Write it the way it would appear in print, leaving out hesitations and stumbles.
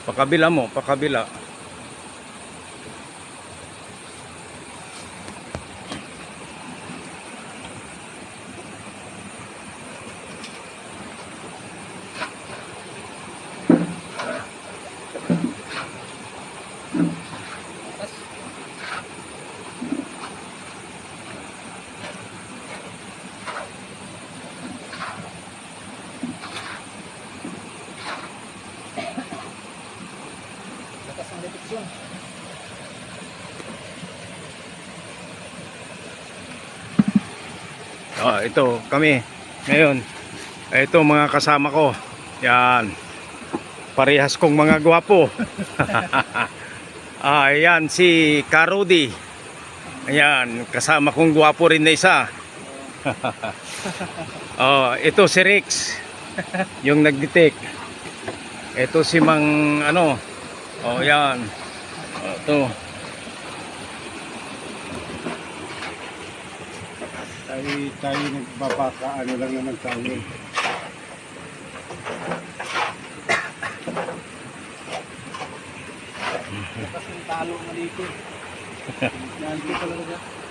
Pakabila mo, pakabila. Lakas ang deteksyon. Ito kami ngayon. Ito mga kasama ko. Yan. Parehas kong mga gwapo. Ayan si Karudi. Ayan, kasama kong gwapo rin na isa. Ito si Rex, yung nag-detect. Ito si Mang ano. Yan. Ito. Tayo nagbabaka, ano lang naman tayo. Lakas ng talo na dito. Nandito talaga.